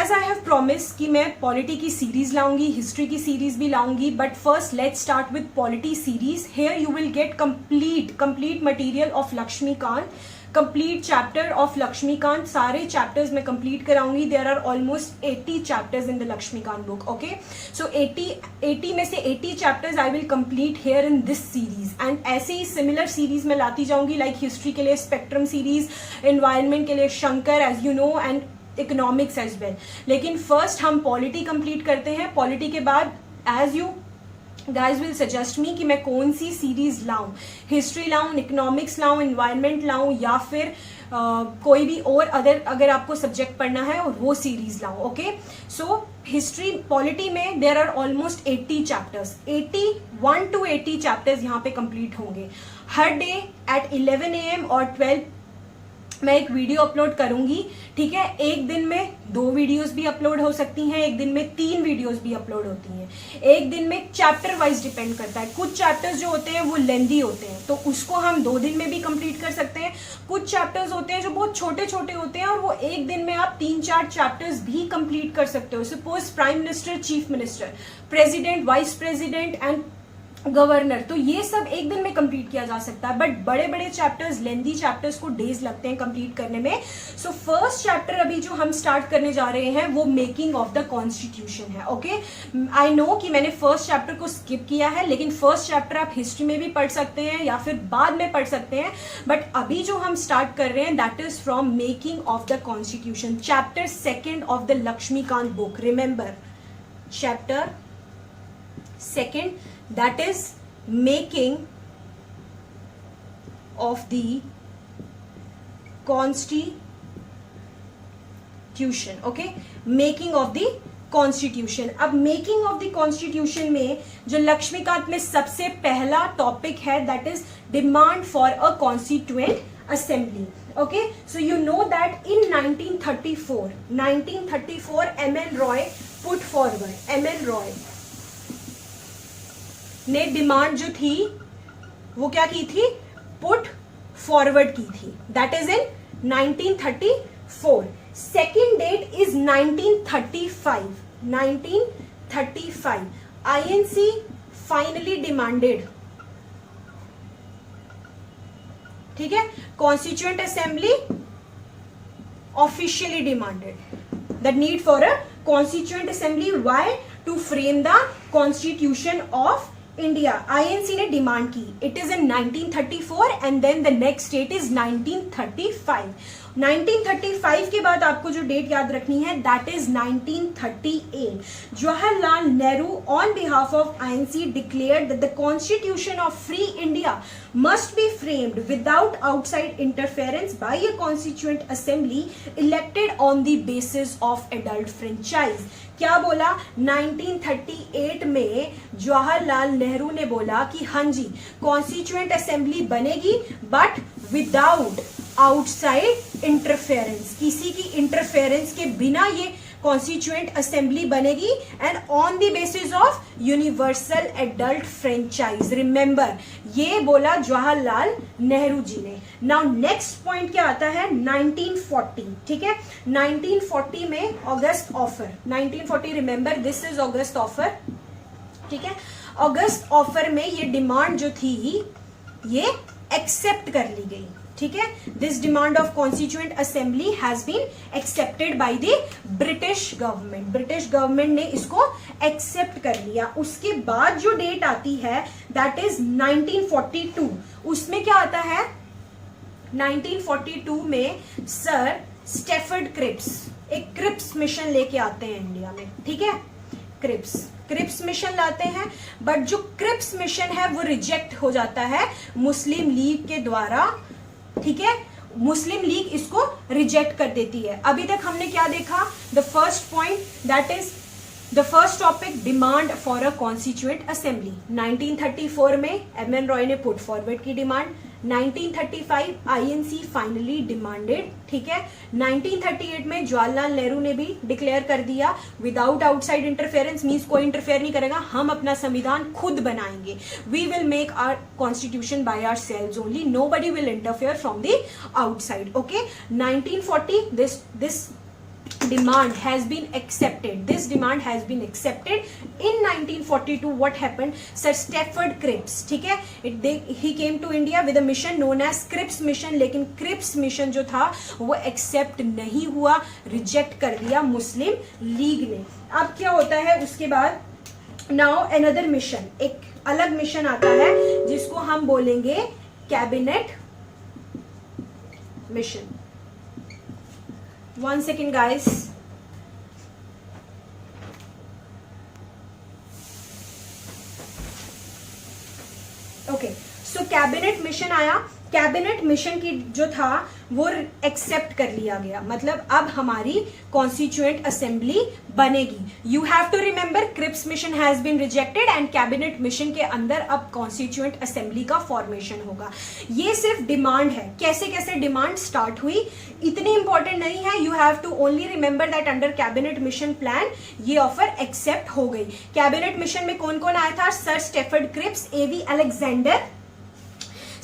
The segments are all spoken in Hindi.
एज आई हैव प्रॉमिस कि मैं पॉलिटी की सीरीज लाऊंगी, हिस्ट्री की सीरीज भी लाऊंगी, but first let's start with polity series. Here you will get complete material of Laxmikanth, complete chapter of Laxmikanth. सारे चैप्टर्स मैं कंप्लीट कराऊंगी. There are almost 80 chapters in the Laxmikanth book. Okay, so 80 में से 80 chapters I will complete here in this series. And ऐसे ही सिमिलर सीरीज मैं लाती जाऊंगी, लाइक हिस्ट्री के लिए स्पेक्ट्रम सीरीज, एनवायरमेंट के लिए Shankar as you know, and economics as well. लेकिन फर्स्ट हम पॉलिटी कंप्लीट करते हैं. पॉलिटी के बाद as you guys will suggest me कि मैं कौन सी सीरीज लाऊं, हिस्ट्री लाऊं, इकोनॉमिक्स लाऊं, एनवायरमेंट लाऊं, या फिर कोई भी और अगर आपको सब्जेक्ट पढ़ना है और वो सीरीज लाऊं. ओके, सो हिस्ट्री पॉलिटी में there are almost 80 chapters. 81 to 80 chapters यहाँ पे कंप्लीट होंगे. हर डे एट 11 AM और 12 मैं एक वीडियो अपलोड करूंगी. ठीक है, एक दिन में 2 वीडियोस भी अपलोड हो सकती हैं, एक दिन में 3 वीडियोस भी अपलोड होती हैं, एक दिन में चैप्टर वाइज डिपेंड करता है. कुछ चैप्टर्स जो होते हैं वो लेंदी होते हैं, तो उसको हम 2 दिन में भी कंप्लीट कर सकते हैं. कुछ चैप्टर्स होते हैं जो बहुत छोटे छोटे होते हैं और वो एक दिन में आप 3-4 चैप्टर्स भी कंप्लीट कर सकते हो. Suppose prime minister, chief minister, president, vice president and governor, तो ये सब एक दिन में कंप्लीट किया जा सकता है. बट बड़े बड़े चैप्टर्स, लेंदी चैप्टर्स को डेज लगते हैं कंप्लीट करने में. सो फर्स्ट चैप्टर अभी जो हम स्टार्ट करने जा रहे हैं वो मेकिंग ऑफ द कॉन्स्टिट्यूशन है. ओके, आई नो कि मैंने फर्स्ट चैप्टर को स्किप किया है, लेकिन फर्स्ट चैप्टर आप हिस्ट्री में भी पढ़ सकते हैं या फिर बाद में पढ़ सकते हैं. बट अभी जो हम स्टार्ट कर रहे हैं that is from making of the constitution, chapter 2 of the Laxmikanth book. Remember, chapter 2, that is making of the constitution. okay, making of the constitution. अब making of the constitution में जो लक्ष्मीकांत में सबसे पहला टॉपिक है that is demand for a constituent assembly. okay, so you know that in 1934 MN Roy put forward, MN Roy ने डिमांड जो थी वो क्या की थी, पुट फॉरवर्ड की थी. That is in 1934. Second date is 1935. INC finally demanded. ठीक है, constituent assembly officially demanded the need for a constituent assembly. Why? To frame the constitution of India. INC ने डिमांड की. It is in 1934 and then the next date is 1935. 1935 के बाद आपको जो डेट याद रखनी है that is 1938. Jawaharlal Nehru on behalf of INC declared that the constitution of free India must be framed without outside interference by a constituent assembly elected on the basis of adult franchise. क्या बोला? 1938 में जवाहरलाल नेहरू ने बोला कि हाँ जी, कॉन्स्टिट्यूएंट असेंबली बनेगी बट विदाउट आउटसाइड इंटरफेरेंस. किसी की इंटरफेरेंस के बिना ये कॉन्स्टिट्यूएंट असेंबली बनेगी and on the basis of universal adult franchise. Remember, ये बोला जवाहरलाल नेहरू जी ने. नाउ नेक्स्ट पॉइंट क्या आता है? 1940. ठीक है, 1940 में अगस्त offer. 1940, remember this is August offer. ठीक है, अगस्त ऑफर में ये डिमांड जो थी ये एक्सेप्ट कर ली गई. ठीक है, this demand of constituent assembly has been accepted by the British government. British government ने इसको एक्सेप्ट कर लिया. उसके बाद जो डेट आती है दैट इज 1942. उसमें क्या आता है? 1942 में सर स्टेफर्ड क्रिप्स एक क्रिप्स मिशन लेके आते हैं इंडिया में. ठीक है, क्रिप्स मिशन लाते हैं, बट जो क्रिप्स मिशन है वो रिजेक्ट हो जाता है मुस्लिम लीग के द्वारा. ठीक है, मुस्लिम लीग इसको रिजेक्ट कर देती है. अभी तक हमने क्या देखा? The first point that is the first topic, demand for a constituent assembly. 1934 में MN रॉय ने पुट फॉरवर्ड की डिमांड. 1935 INC finally demanded. ठीक है, 1938 में जवाहरलाल नेहरू ने भी डिक्लेयर कर दिया विदाउट आउटसाइड इंटरफेरेंस, मींस कोई इंटरफेयर नहीं करेगा, हम अपना संविधान खुद बनाएंगे. We will make our constitution by ourselves only, nobody will interfere from the outside. Okay, 1940 this demand has been accepted. This demand has been accepted. In 1942, what happened? Sir Stafford Cripps, ठीक है, he came to India with a mission known as Cripps mission. लेकिन Cripps mission जो था वो accept नहीं हुआ, reject कर दिया मुस्लिम लीग ने. अब क्या होता है उसके बाद? Now another mission, एक अलग मिशन आता है जिसको हम बोलेंगे cabinet mission. One second guys. Okay, so cabinet mission आया. कैबिनेट मिशन की जो था वो एक्सेप्ट कर लिया गया, मतलब अब हमारी कॉन्स्टिट्यूएंट असेंबली बनेगी. You have to remember Cripps mission has been rejected and cabinet mission के अंदर अब कॉन्स्टिट्यूएंट असेंबली का फॉर्मेशन होगा. ये सिर्फ डिमांड है. कैसे कैसे डिमांड स्टार्ट हुई इतनी इंपॉर्टेंट नहीं है. You have to only remember that under cabinet mission plan ये ऑफर एक्सेप्ट हो गई. कैबिनेट मिशन में कौन कौन आया था? Sir Stafford Cripps, A V Alexander,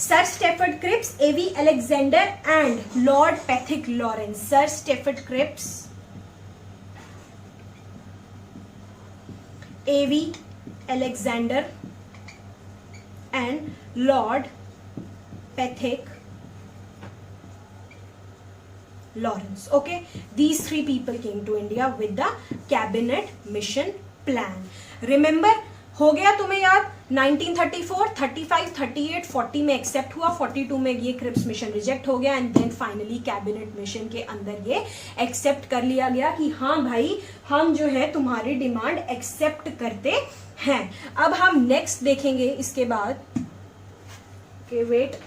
Sir Stafford Cripps, A.V. Alexander and Lord Pethick Lawrence. Sir Stafford Cripps, A.V. Alexander and Lord Pethick Lawrence. Okay, these three people came to India with the cabinet mission plan. Remember, हो गया तुम्हें याद? 1934, 35, 38, 40 में एक्सेप्ट हुआ, 42 में ये क्रिप्स मिशन रिजेक्ट हो गया and then finally cabinet mission के अंदर ये एक्सेप्ट कर लिया गया कि हाँ भाई हम जो है तुम्हारी डिमांड एक्सेप्ट करते हैं. अब हम नेक्स्ट देखेंगे इसके बाद के वेट,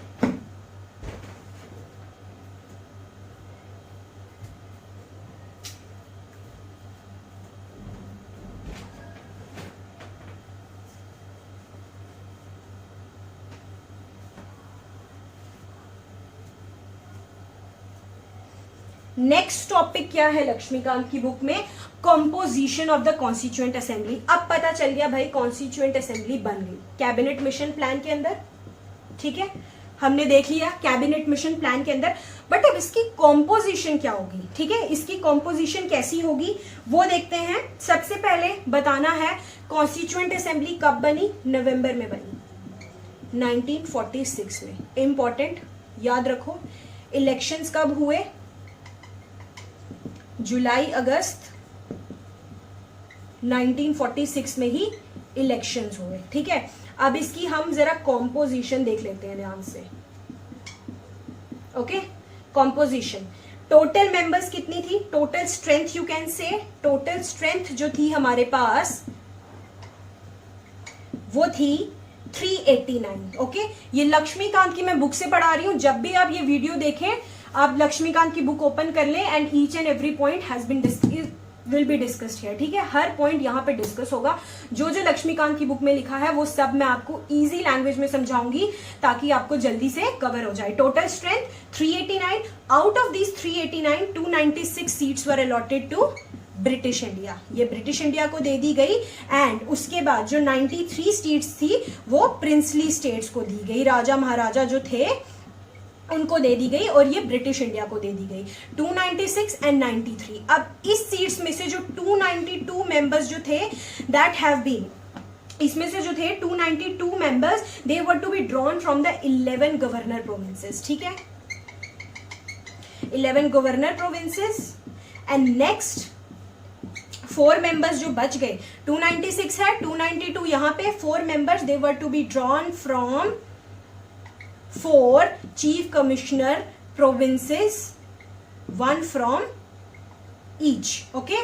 नेक्स्ट टॉपिक क्या है लक्ष्मीकांत की बुक में? Composition of the constituent assembly. अब पता चल गया भाई कॉन्स्टिट्यूएंट असेंबली बन गई कैबिनेट मिशन प्लान के अंदर. ठीक है, हमने देख लिया कैबिनेट मिशन प्लान के अंदर. बट अब इसकी कॉम्पोजिशन क्या होगी? ठीक है, इसकी कॉम्पोजिशन कैसी होगी वो देखते हैं. सबसे पहले बताना है कॉन्स्टिट्यूएंट असेंबली कब बनी? नवंबर में बनी, 1946 में. इंपॉर्टेंट, याद रखो. इलेक्शंस कब हुए? जुलाई अगस्त 1946 में ही इलेक्शंस हुए. ठीक है, अब इसकी हम जरा कॉम्पोजिशन देख लेते हैं ध्यान से. Okay, composition. टोटल मेंबर्स कितनी थी? Total strength you can say, total strength जो थी हमारे पास वो थी 389. ओके, ये लक्ष्मीकांत की मैं बुक से पढ़ा रही हूं. जब भी आप ये वीडियो देखें आप लक्ष्मीकांत की बुक ओपन कर लें and each and every point has been will be discussed here. ठीक है, हर पॉइंट यहाँ पे डिस्कस होगा. जो जो लक्ष्मीकांत की बुक में लिखा है वो सब मैं आपको इजी लैंग्वेज में समझाऊंगी ताकि आपको जल्दी से कवर हो जाए. Total strength 389. Out of this 389 296 seats were allotted to British India. ये ब्रिटिश इंडिया को दे दी गई एंड उसके बाद जो 93 सीट्स थी वो प्रिंसली स्टेट्स को दी गई. राजा महाराजा जो थे उनको दे दी गई और ये ब्रिटिश इंडिया को दे दी गई. 296 एंड 93. अब इस सीट्स में से जो 292 मेंबर्स जो थे दैट हैव बीन, इसमें से जो थे 292 members they were to be drawn from the 11 governor provinces. ठीक है, 11 governor provinces and next 4 members जो बच गए. 296 है, 292 यहां पे 4 members they were to be drawn from 4 chief commissioner provinces, 1 from each. Okay,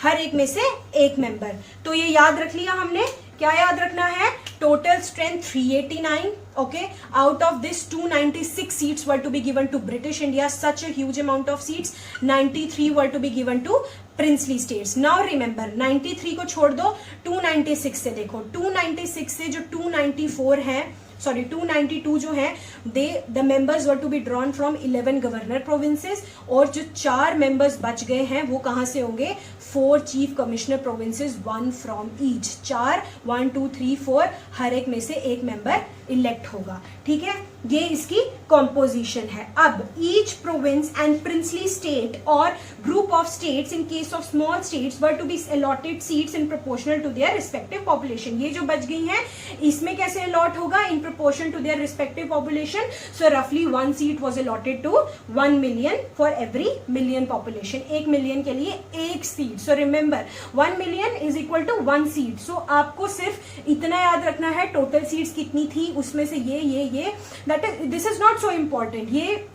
हर एक में से एक मेंबर. तो ये याद रख लिया हमने. क्या याद रखना है? Total strength 389. Okay, out of this 296 seats were to be given to British India, such a huge amount of seats. 93 were to be given to princely states. Now remember 93 को छोड़ दो, 296 से देखो. 296 से जो 294 है, सॉरी 292 जो है the members were to be drawn from 11 governor provinces और जो 4 मेंबर्स बच गए हैं वो कहां से होंगे? 4 chief commissioner provinces, 1 from each. 4 1 2 3 4 हर एक में से एक मेंबर इलेक्ट होगा, ठीक है। ये इसकी कॉम्पोजिशन है। अब each province and princely state और group of states in case of small states were to be allotted seats in proportional to their respective population. ये जो बच गई हैं इसमें कैसे अलॉट होगा, in proportion to their respective population. So रफली 1 seat was allotted to 1 million for every million population. 1 million के लिए 1 seat. So remember 1 million is equal to 1 seat. सो आपको सिर्फ इतना याद रखना है टोटल सीट्स कितनी थी, उसमें से ये that is, this is not so important, ये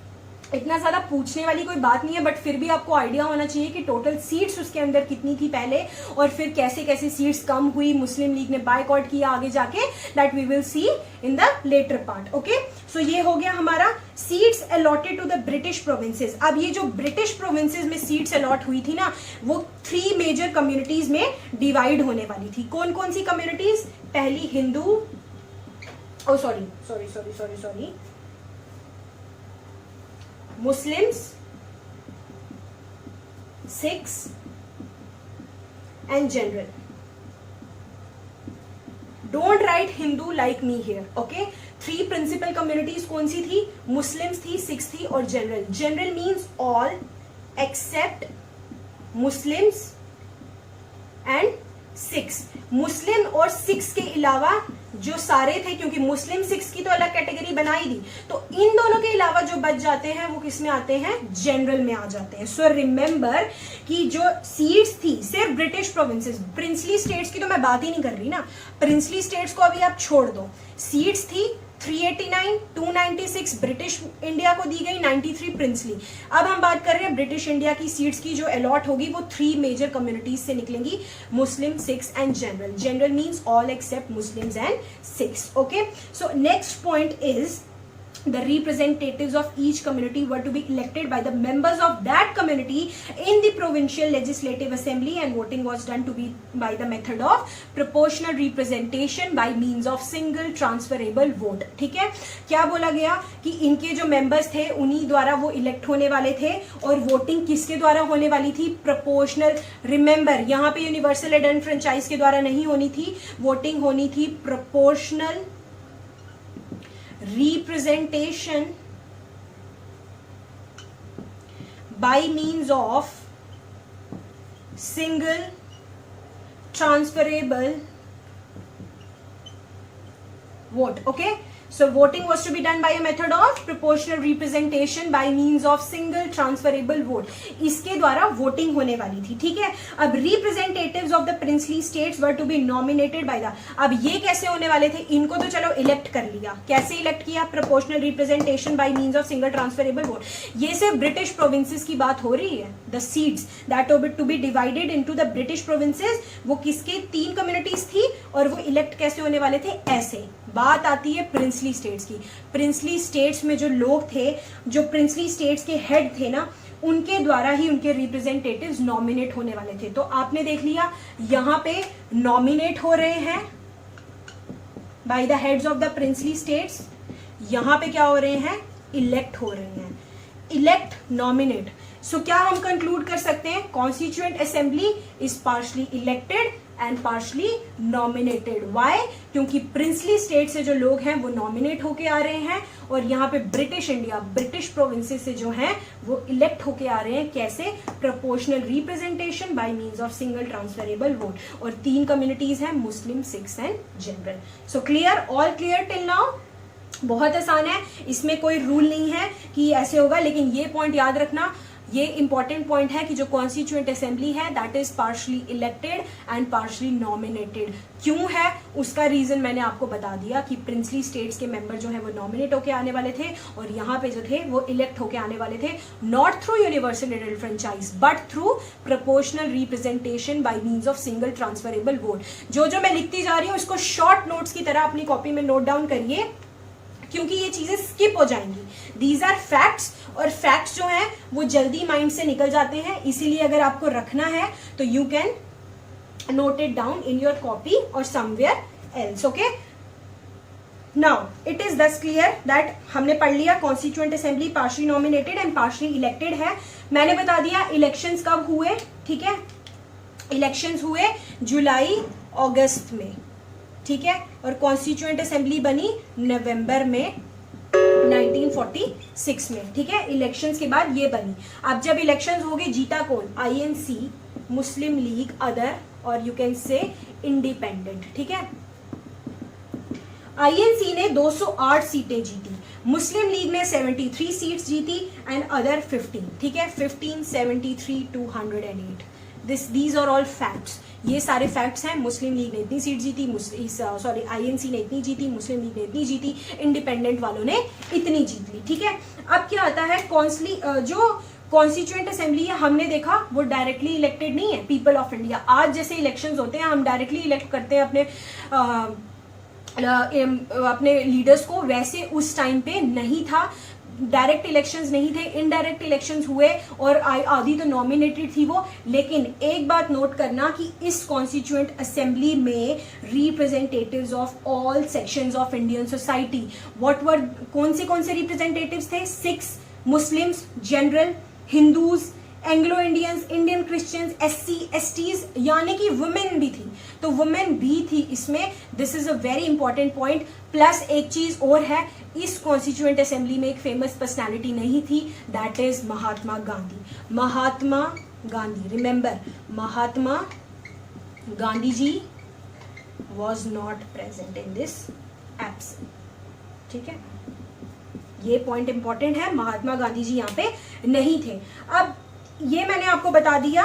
इतना ज्यादा पूछने वाली कोई बात नहीं है, बट फिर भी आपको आइडिया होना चाहिए कि टोटल सीट्स उसके अंदर कितनी थी पहले और फिर कैसे कैसे सीट्स कम हुई, मुस्लिम लीग ने बायकॉट किया आगे जाके, that we will see in the later part. Okay, so ये हो गया हमारा seats allotted to the British provinces. अब ये जो ब्रिटिश प्रोविंसेस में सीट्स अलॉट हुई थी ना, वो 3 मेजर कम्युनिटीज में डिवाइड होने वाली थी। कौन कौन सी कम्युनिटीज? पहली Hindu, sorry Muslims, Sikhs and general. Don't write Hindu like me here, okay? 3 principal communities कौन सी थी? Muslims थी, Sikhs थी और general. General means all except Muslims and Sikhs. मुस्लिम और सिक्स के अलावा जो सारे थे, क्योंकि मुस्लिम सिक्स की तो अलग कैटेगरी बनाई दी, तो इन दोनों के अलावा जो बच जाते हैं वो किस में आते हैं? जनरल में आ जाते हैं। सो रिमेंबर कि जो सीट्स थी सिर्फ ब्रिटिश प्रोविंसेस, प्रिंसली स्टेट्स की तो मैं बात ही नहीं कर रही ना, प्रिंसली स्टेट्स को अभी आप छोड़ दो। सीट्स थी 389, 296 ब्रिटिश इंडिया को दी गई, 93 प्रिंसली। अब हम बात कर रहे हैं ब्रिटिश इंडिया की सीट्स की, जो अलॉट होगी वो 3 मेजर कम्युनिटीज से निकलेंगी, Muslim, Sikhs and general. General means all except Muslims and Sikhs. Okay, so next point is the representatives of each community were to be elected by the members of that community in the provincial legislative assembly, and voting was done to be by the method of proportional representation by means of single transferable vote। ठीक है, क्या बोला गया कि इनके जो members थे उन्हीं द्वारा वो इलेक्ट होने वाले थे, और वोटिंग किसके द्वारा होने वाली थी? प्रोपोर्शनल। रिमेंबर यहाँ पे यूनिवर्सल एंड फ्रेंचाइज के द्वारा नहीं होनी थी, वोटिंग होनी थी proportional representation by means of single transferable vote. Okay, so voting was to be done by a method of proportional representation by means of single transferable vote. इसके द्वारा वोटिंग होने वाली थी। ठीक है, अब representatives of the princely states were to be nominated by the, अब ये कैसे होने वाले थे? इनको तो चलो इलेक्ट कर लिया, कैसे इलेक्ट किया? Proportional representation by means of single transferable vote. ये सिर्फ ब्रिटिश प्रोविंसेस की बात हो रही है। The seats that to be divided into the British provinces, वो किसके? 3 कम्युनिटीज थी, और वो इलेक्ट कैसे होने वाले थे? ऐसे। बात आती है प्रिंसली स्टेट्स की। प्रिंसली स्टेट्स में जो लोग थे, जो प्रिंसली स्टेट्स के हेड थे ना, उनके द्वारा ही उनके रिप्रेजेंटेटिव्स नॉमिनेट होने वाले थे। तो आपने देख लिया यहाँ पे नॉमिनेट हो रहे हैं by the heads of the princely states, यहाँ पे क्या हो रहे हैं? इलेक्ट हो रहे हैं। Elect, nominate. सो क्या हम कंक्लूड कर सकते हैं? Constituent assembly is partly elected and partly nominated. Why? क्योंकि प्रिंसली स्टेट से जो लोग हैं वो नॉमिनेट होके आ रहे हैं, और यहाँ पे ब्रिटिश इंडिया, ब्रिटिश प्रोविंसेस से जो हैं वो इलेक्ट होके आ रहे हैं। कैसे? Proportional representation by means of single transferable vote. और 3 कम्युनिटीज हैं, Muslim, Sikhs and general. So clear? All clear till now? बहुत आसान है, इसमें कोई रूल नहीं है कि ऐसे होगा, लेकिन ये पॉइंट याद रखना, ये इंपॉर्टेंट पॉइंट है कि जो कॉन्स्टिट्यूएंट असेंबली है that is partly elected and partly nominated. क्यों है उसका रीजन मैंने आपको बता दिया कि प्रिंसली स्टेट्स के मेंबर जो है वो नॉमिनेट होके आने वाले थे, और यहाँ पे जो थे वो इलेक्ट होके आने वाले थे, not through universal and franchise but through proportional representation by means of single transferable vote. जो जो मैं लिखती जा रही हूँ इसको शॉर्ट नोट्स की तरह अपनी कॉपी में नोट डाउन करिए, क्योंकि ये चीजें स्किप हो जाएंगी। दीज आर फैक्ट्स, और फैक्ट्स जो हैं वो जल्दी माइंड से निकल जाते हैं, इसीलिए अगर आपको रखना है तो you can note it down in your copy और somewhere else. Okay, now it is thus clear that हमने पढ़ लिया constituent assembly partially nominated and partially elected है। मैंने बता दिया इलेक्शंस कब हुए। ठीक है, इलेक्शंस हुए जुलाई अगस्त में। ठीक है, और कॉन्स्टिट्यूएंट असेंबली बनी नवंबर में 1946 में, ठीक है, इलेक्शंस के बाद ये बनी। अब जब इलेक्शंस हो गए, जीता कौन? आईएनसी, मुस्लिम लीग, अदर, और यू कैन से इंडिपेंडेंट, ठीक है। आईएनसी ने 208 सीटें जीती, मुस्लिम लीग ने 73 सीट्स जीती एंड अदर 15, ठीक है, 15, 73, 208। दीज आर ऑल फैक्ट्स, ये सारे फैक्ट्स हैं। मुस्लिम लीग ने इतनी सीट जीती, सॉरी आईएनसी ने इतनी जीती, मुस्लिम लीग ने इतनी जीती, इंडिपेंडेंट वालों ने इतनी जीत ली, ठीक है। अब क्या आता है, जो कॉन्स्टिट्यूएंट असेंबली है, हमने देखा वो डायरेक्टली इलेक्टेड नहीं है पीपल ऑफ इंडिया। आज जैसे इलेक्शंस होते हैं हम डायरेक्टली इलेक्ट करते हैं अपने लीडर्स को, वैसे उस टाइम पे नहीं था, डायरेक्ट इलेक्शंस नहीं थे, इनडायरेक्ट इलेक्शंस हुए और आधी तो नॉमिनेटेड थी वो। लेकिन एक बात नोट करना कि इस कॉन्स्टिट्यूएंट असेंबली में representatives of all sections of Indian society, कौन से रिप्रेजेंटेटिव्स थे? 6 Muslims, general, Hindus, Anglo Indians, Indian Christians, SC, STs, यानी कि वुमेन भी थी, तो वुमेन भी थी इसमें। This is a very important point. Plus एक चीज और है, इस कॉन्स्टिट्यूएंट असेंबली में एक फेमस पर्सनालिटी नहीं थी, that is Mahatma Gandhi. Mahatma Gandhi, remember, Mahatma Gandhi ji was not present in this absent, ठीक है, ये पॉइंट इंपॉर्टेंट है, महात्मा गांधी जी यहाँ पे नहीं थे। अब ये मैंने आपको बता दिया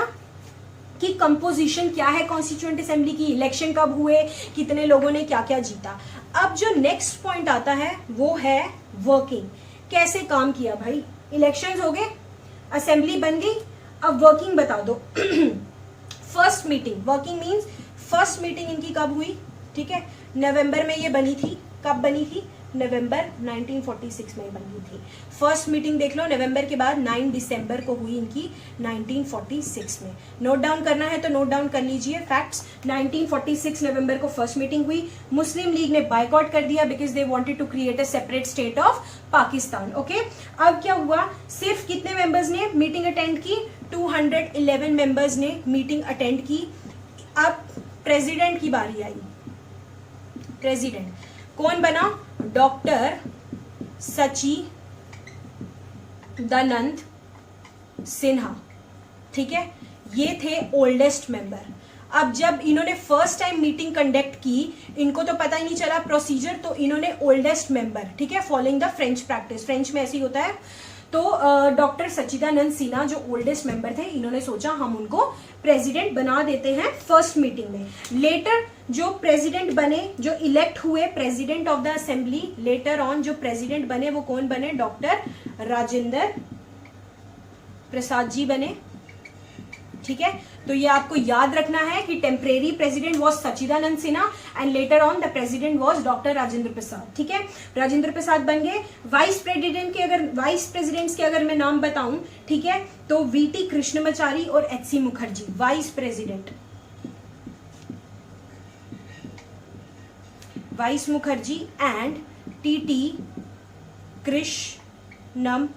कि कंपोजिशन क्या है कॉन्स्टिट्यूएंट असेंबली की, इलेक्शन कब हुए, कितने लोगों ने क्या क्या जीता। अब जो नेक्स्ट पॉइंट आता है वो है वर्किंग, कैसे काम किया भाई। इलेक्शंस हो गए, असेंबली बन गई, अब वर्किंग बता दो। First meeting, working means first meeting इनकी कब हुई, ठीक है, नवंबर में ये बनी थी। कब बनी थी? नवंबर 1946 में बनी थी। फर्स्ट मीटिंग देख लो, नवंबर के बाद 9 दिसंबर को हुई इनकी 1946 में। नोट डाउन करना है तो नोट डाउन कर लीजिए फैक्ट्स। 1946 नवंबर को फर्स्ट मीटिंग हुई। मुस्लिम लीग ने बायकॉट कर दिया because they wanted to create a separate state of Pakistan. Okay, अब क्या हुआ, सिर्फ कितने मेंबर्स ने मीटिंग अटेंड की? 211 मेंबर्स ने मीटिंग अटेंड की। अब प्रेसिडेंट की बारी आई। प्रेसिडेंट कौन बना? डॉक्टर सच्चिदानंद सिन्हा, ठीक है, ये थे ओल्डेस्ट मेंबर। अब जब इन्होंने फर्स्ट टाइम मीटिंग कंडक्ट की, इनको तो पता ही नहीं चला प्रोसीजर, तो इन्होंने ओल्डेस्ट मेंबर, ठीक है, following the French practice, French में ऐसे ही होता है, तो डॉक्टर सच्चिदानंद सिन्हा जो ओल्डेस्ट मेंबर थे, इन्होंने सोचा हम उनको प्रेसिडेंट बना देते हैं फर्स्ट मीटिंग में। लेटर जो प्रेसिडेंट बने, जो इलेक्ट हुए president of the assembly, later on जो प्रेसिडेंट बने वो कौन बने? डॉक्टर राजेंद्र प्रसाद जी बने, ठीक है। तो ये आपको याद रखना है कि temporary president was Sachchidananda Sinha and later on the president was doctor Rajendra Prasad, ठीक है, राजेंद्र प्रसाद बन गए। वाइस प्रेसिडेंट्स के अगर मैं नाम बताऊं, ठीक है, तो VT कृष्णमाचारी और HC Mukherjee vice president, vice Mukherjee and TT Krishnam